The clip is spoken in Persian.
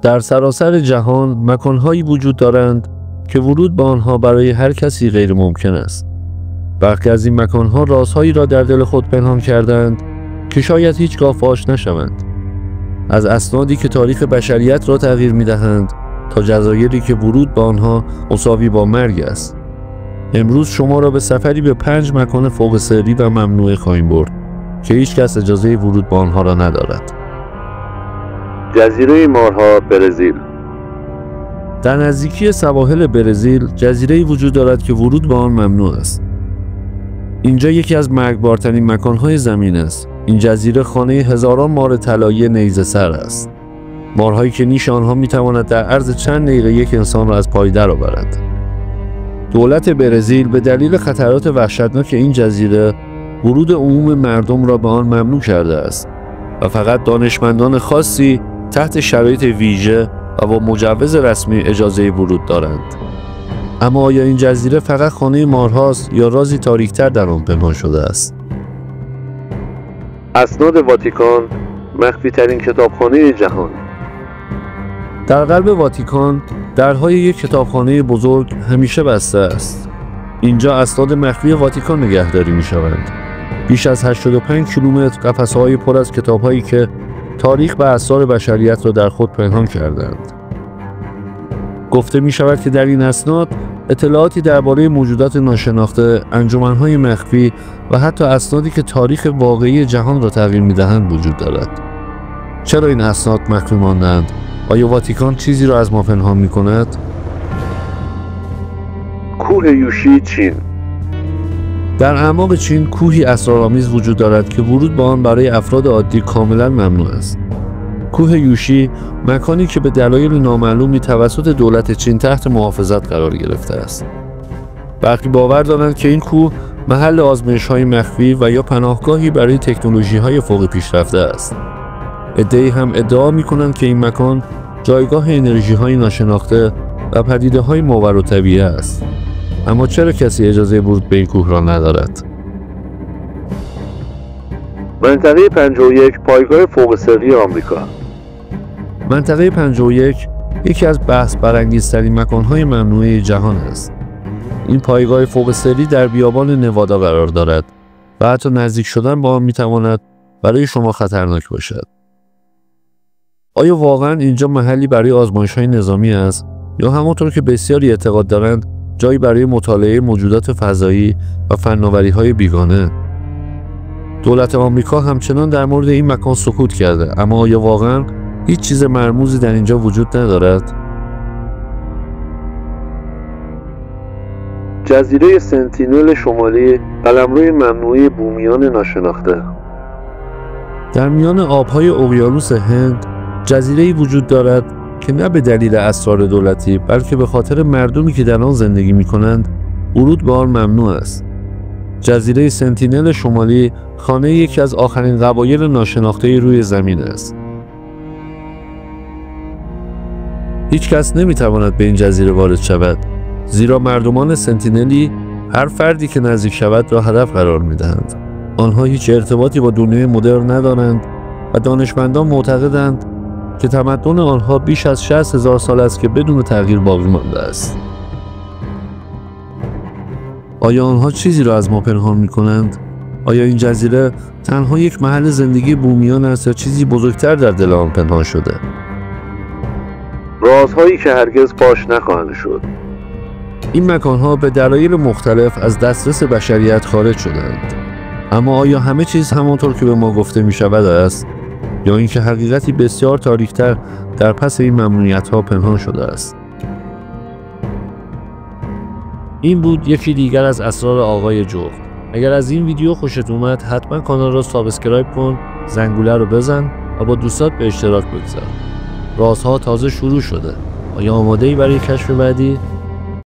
در سراسر جهان مکانهایی وجود دارند که ورود به آنها برای هر کسی غیر ممکن است. برخی از این مکانها رازهایی را در دل خود پنهان کردند که شاید هیچگاه فاش نشوند. از اسنادی که تاریخ بشریت را تغییر می‌دهند تا جزایری که ورود به آنها مساوی با مرگ است. امروز شما را به سفری به 5 مکان فوق سری و ممنوع خواهیم برد که هیچ کس اجازه ورود به آنها را ندارد. جزیره مارها، برزیل. در نزدیکی سواحل برزیل جزیره‌ای وجود دارد که ورود به آن ممنوع است. اینجا یکی از مرگبارترین مکانهای زمین است. این جزیره خانه هزاران مار طلایی نیزه سر است. مارهایی که نیش آنها میتواند در عرض چند دقیقه یک انسان را از پای درآورد. دولت برزیل به دلیل خطرات وحشتناک این جزیره ورود عموم مردم را به آن ممنوع کرده است و فقط دانشمندان خاصی تحت شرایط ویژه و با مجوز رسمی اجازه ورود دارند. اما آیا این جزیره فقط خانه مارهاست یا رازی تاریک‌تر در آن پنهان شده است؟ اسناد واتیکان، مخفی ترین کتابخانه جهان. در قلب واتیکان درهای یک کتابخانه بزرگ همیشه بسته است. اینجا اسناد مخفی واتیکان نگهداری می شوند. بیش از 85 کیلومتر قفسه‌های پر از کتاب‌هایی که تاریخ و اسرار بشریت را در خود پنهان کردند. گفته می شود که در این اسناد اطلاعاتی درباره موجودات ناشناخته، انجمن‌های مخفی و حتی اسنادی که تاریخ واقعی جهان را تغییر می‌دهند وجود دارد. چرا این اسناد مخفی ماندند؟ آیا واتیکان چیزی را از ما پنهان می‌کند؟ کوه یوشی، چین. در اعماق چین کوهی اسرارآمیز وجود دارد که ورود به آن برای افراد عادی کاملا ممنوع است. کوه یوشی مکانی که به دلایل نامعلومی توسط دولت چین تحت محافظت قرار گرفته است. برخی باور دارند که این کوه محل آزمایش‌های مخفی و یا پناهگاهی برای تکنولوژی‌های فوق پیشرفته است. عده‌ای هم ادعا می‌کنند که این مکان جایگاه انرژی‌های ناشناخته و پدیده‌های ماوراءالطبیعه است. اما چرا کسی اجازه ورود به این کوه را ندارد؟ منطقه 51، پایگاه فوق سری آمریکا. منطقه 51 یکی از بحث برانگیزترین مکان‌های ممنوعه جهان است. این پایگاه فوق سری در بیابان نوادا قرار دارد و حتی نزدیک شدن با آن می‌تواند برای شما خطرناک باشد. آیا واقعاً اینجا محلی برای آزمایش‌های نظامی است یا همانطور که بسیاری اعتقاد دارند جایی برای مطالعه موجودات فضایی و فناوری‌های بیگانه؟ دولت آمریکا همچنان در مورد این مکان سکوت کرده، اما آیا واقعاً هیچ چیز مرموزی در اینجا وجود ندارد؟ جزیره سنتینل شمالی، قلمرو ممنوعه بومیان ناشناخته. در میان آب‌های اقیانوس هند جزیره‌ای وجود دارد که نه به دلیل اسرار دولتی بلکه به خاطر مردمی که در آن زندگی می‌کنند ورود به آن ممنوع است. جزیره سنتینل شمالی خانه یکی از آخرین قبایل ناشناخته روی زمین است. هیچ کس نمی‌تواند به این جزیره وارد شود، زیرا مردمان سنتینلی هر فردی که نزدیک شود را هدف قرار می‌دهند. آنها هیچ ارتباطی با دنیای مدرن ندارند و دانشمندان معتقدند که تمدن آنها بیش از 60,000 سال است که بدون تغییر باقی مانده است. آیا آنها چیزی را از ما پنهان می‌کنند؟ آیا این جزیره تنها یک محل زندگی بومیان است یا چیزی بزرگتر در دل آن پنهان شده؟ رازهایی که هرگز فاش نخواهند شد. این مکان‌ها به دلایل مختلف از دسترس بشریت خارج شدند. اما آیا همه چیز همانطور که به ما گفته می‌شود است؟ یا اینکه حقیقتی بسیار تاریک‌تر در پس این ممنوعیت‌ها پنهان شده است؟ این بود یکی دیگر از اسرار آقای جغد. اگر از این ویدیو خوشت اومد حتما کانال را سابسکرایب کن، زنگوله رو بزن و با دوستات به اشتراک بگذار. رازها تازه شروع شده. آیا آماده‌ای برای کشف بعدی؟